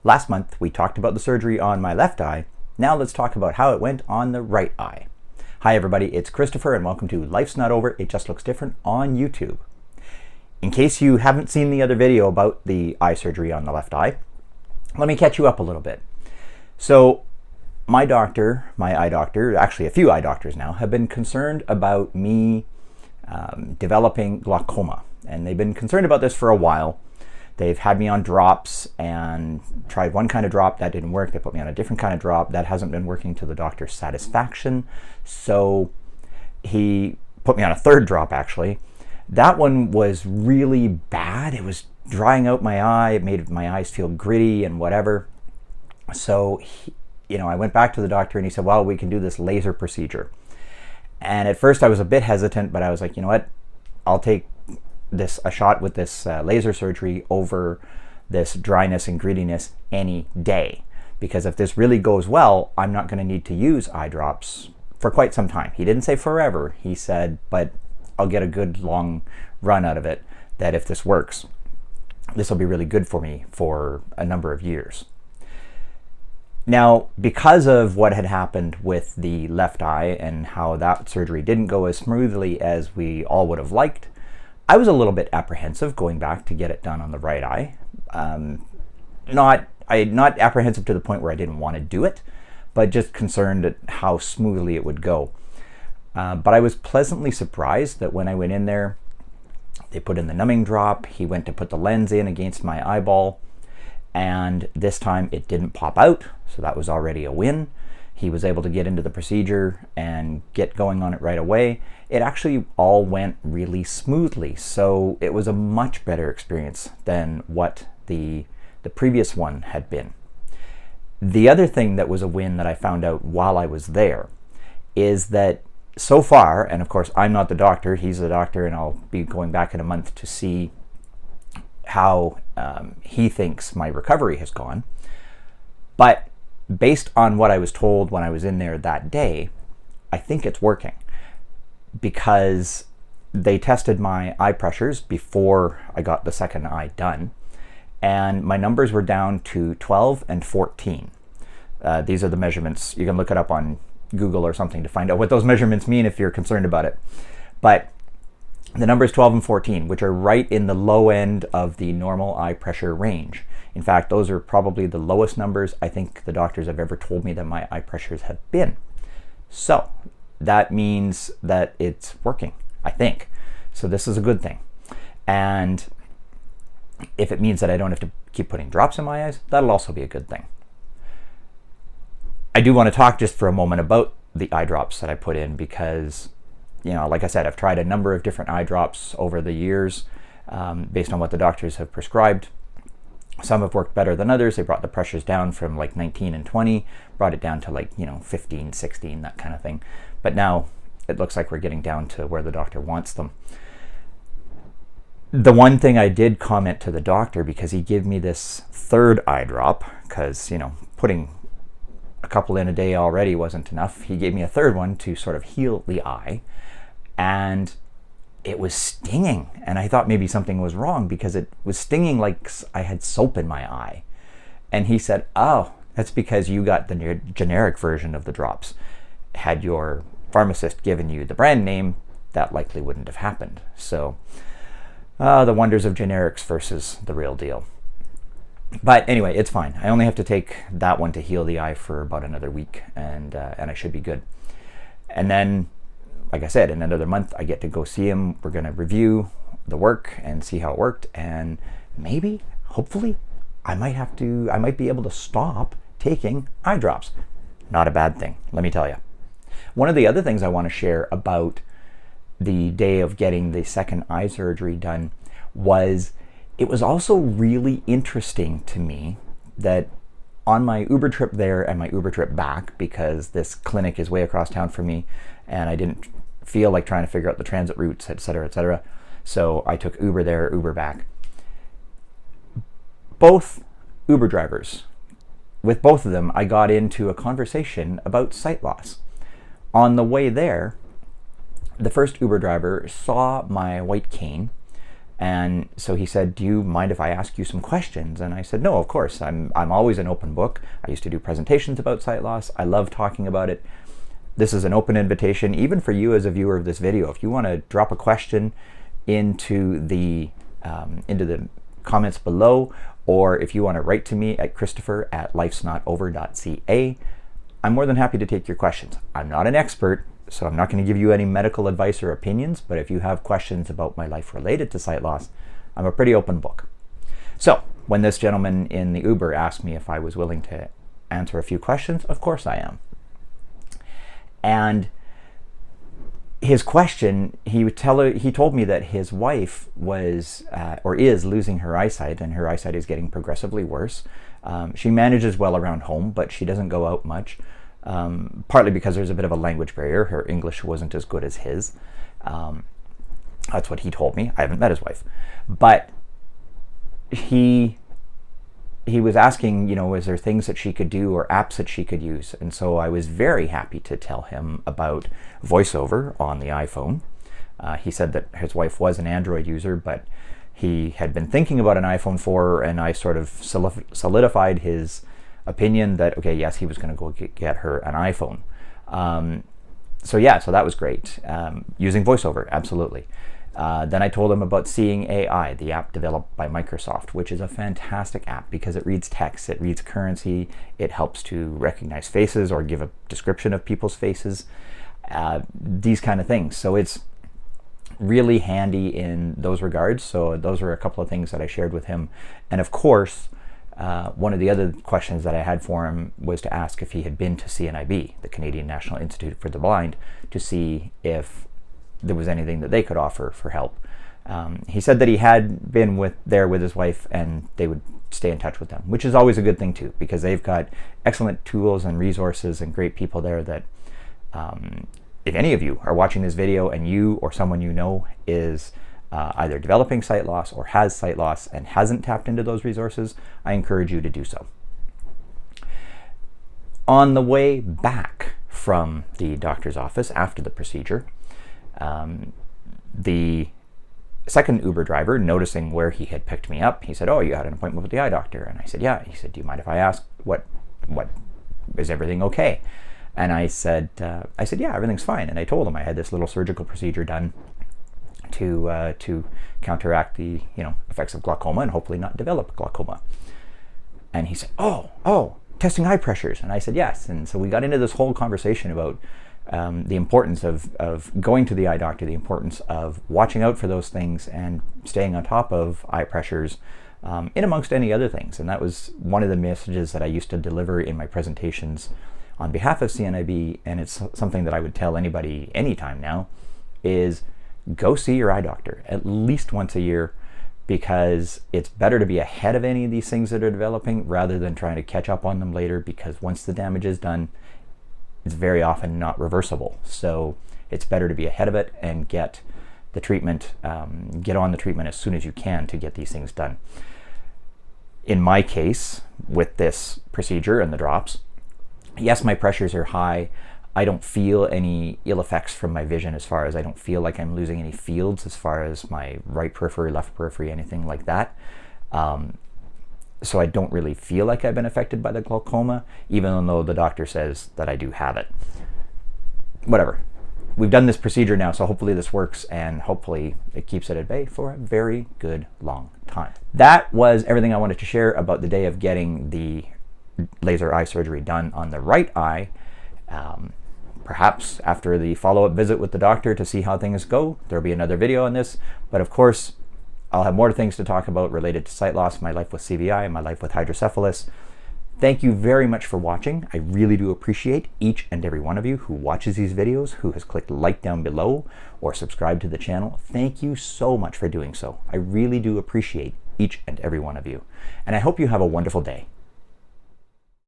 Last month, we talked about the surgery on my left eye. Now let's talk about how it went on the right eye. Hi everybody, it's Christopher and welcome to Life's Not Over, It Just Looks Different on YouTube. In case you haven't seen the other video about the eye surgery on the left eye, let me catch you up a little bit. So my eye doctor, actually a few eye doctors now, have been concerned about me developing glaucoma. And they've been concerned about this for a while. They've had me on drops and tried one kind of drop that didn't work. They put me on a different kind of drop that hasn't been working to the doctor's satisfaction. So he put me on a third drop actually. That one was really bad. It was drying out my eye. It made my eyes feel gritty and whatever. So I went back to the doctor and he said, well, we can do this laser procedure. And at first I was a bit hesitant, but I was like, you know what? I'll take a shot with this laser surgery over this dryness and grittiness any day, because if this really goes well, I'm not going to need to use eye drops for quite some time. He didn't say forever, he said, but I'll get a good long run out of it, that if this works, this will be really good for me for a number of years. Now, because of what had happened with the left eye and how that surgery didn't go as smoothly as we all would have liked, I was a little bit apprehensive going back to get it done on the right eye. Not apprehensive to the point where I didn't want to do it, but just concerned at how smoothly it would go. But I was pleasantly surprised that when I went in there, they put in the numbing drop, he went to put the lens in against my eyeball, and this time it didn't pop out, so that was already a win. He was able to get into the procedure and get going on it right away. It actually all went really smoothly, so it was a much better experience than what the previous one had been. The other thing that was a win that I found out while I was there is that so far, and of course I'm not the doctor, he's the doctor, and I'll be going back in a month to see how he thinks my recovery has gone. But based on what I was told when I was in there that day, I think it's working, because they tested my eye pressures before I got the second eye done, and my numbers were down to 12 and 14. These are the measurements. You can look it up on Google or something to find out what those measurements mean if you're concerned about it. But the numbers 12 and 14, which are right in the low end of the normal eye pressure range. In fact, those are probably the lowest numbers I think the doctors have ever told me that my eye pressures have been. So that means that it's working, I think. So this is a good thing. And if it means that I don't have to keep putting drops in my eyes, that'll also be a good thing. I do want to talk just for a moment about the eye drops that I put in, because like I said, I've tried a number of different eye drops over the years based on what the doctors have prescribed. Some have worked better than others. They brought the pressures down from like 19 and 20, brought it down to like 15, 16, that kind of thing. But now it looks like we're getting down to where the doctor wants them. The one thing I did comment to the doctor, because he gave me this third eye drop, because putting a couple in a day already wasn't enough. He gave me a third one to sort of heal the eye, and it was stinging, and I thought maybe something was wrong because it was stinging like I had soap in my eye. And he said, oh, that's because you got the generic version of the drops. Had your pharmacist given you the brand name, that likely wouldn't have happened. So the wonders of generics versus the real deal. But anyway, it's fine. I only have to take that one to heal the eye for about another week, and I should be good. And then, like I said, in another month, I get to go see him. We're going to review the work and see how it worked. And maybe, hopefully, I might be able to stop taking eye drops. Not a bad thing, let me tell you. One of the other things I want to share about the day of getting the second eye surgery done was it was also really interesting to me that on my Uber trip there and my Uber trip back, because this clinic is way across town from me and I didn't feel like trying to figure out the transit routes, etc., so I took Uber there, Uber back. Both Uber drivers, with both of them, I got into a conversation about sight loss. On the way there, the first Uber driver saw my white cane And so he said, do you mind if I ask you some questions? And I said, no, of course. I'm always an open book. I used to do presentations about sight loss. I love talking about it. This is an open invitation, even for you as a viewer of this video. If you want to drop a question into the comments below, or if you want to write to me at christopher@lifesnotover.ca, I'm more than happy to take your questions. I'm not an expert, so I'm not going to give you any medical advice or opinions, but if you have questions about my life related to sight loss, I'm a pretty open book. So when this gentleman in the Uber asked me if I was willing to answer a few questions, of course I am. And his question, he told me that his wife was or is losing her eyesight, and her eyesight is getting progressively worse. She manages well around home, but she doesn't go out much, partly because there's a bit of a language barrier. Her English wasn't as good as his. That's what he told me. I haven't met his wife. But he was asking, is there things that she could do or apps that she could use? And so I was very happy to tell him about Voiceover on the iPhone. He said that his wife was an Android user, but he had been thinking about an iPhone 4, and I sort of solidified his opinion that, okay, yes, he was going to go get her an iPhone. So that was great. Using Voiceover, absolutely. Then I told him about Seeing AI, the app developed by Microsoft, which is a fantastic app because it reads text, it reads currency, it helps to recognize faces or give a description of people's faces, these kind of things. So it's really handy in those regards. So those are a couple of things that I shared with him. And of course, one of the other questions that I had for him was to ask if he had been to CNIB, the Canadian National Institute for the Blind, to see if there was anything that they could offer for help. He said that he had been there with his wife, and they would stay in touch with them, which is always a good thing too, because they've got excellent tools and resources and great people there that if any of you are watching this video and you or someone you know is either developing sight loss or has sight loss and hasn't tapped into those resources, I encourage you to do so. On the way back from the doctor's office after the procedure, the second Uber driver, noticing where he had picked me up, he said, "Oh, you had an appointment with the eye doctor?" And I said, "Yeah." He said, "Do you mind if I ask what is everything okay?" And I said, "Yeah, everything's fine." And I told him I had this little surgical procedure done to counteract the effects of glaucoma and hopefully not develop glaucoma. And he said, "Oh, testing eye pressures." And I said, "Yes." And so we got into this whole conversation about the importance of going to the eye doctor, the importance of watching out for those things and staying on top of eye pressures, in amongst any other things. And that was one of the messages that I used to deliver in my presentations on behalf of CNIB, and it's something that I would tell anybody anytime now, is go see your eye doctor at least once a year, because it's better to be ahead of any of these things that are developing rather than trying to catch up on them later, because once the damage is done, it's very often not reversible. So it's better to be ahead of it and get the treatment, get on the treatment as soon as you can to get these things done. In my case, with this procedure and the drops, yes, my pressures are high. I don't feel any ill effects from my vision, as far as I don't feel like I'm losing any fields as far as my right periphery, left periphery, anything like that. So I don't really feel like I've been affected by the glaucoma, even though the doctor says that I do have it. Whatever. We've done this procedure now, so hopefully this works, and hopefully it keeps it at bay for a very good long time. That was everything I wanted to share about the day of getting the laser eye surgery done on the right eye. Perhaps after the follow-up visit with the doctor to see how things go, there'll be another video on this. But of course, I'll have more things to talk about related to sight loss, my life with CVI, and my life with hydrocephalus. Thank you very much for watching. I really do appreciate each and every one of you who watches these videos, who has clicked like down below or subscribed to the channel. Thank you so much for doing so. I really do appreciate each and every one of you. And I hope you have a wonderful day.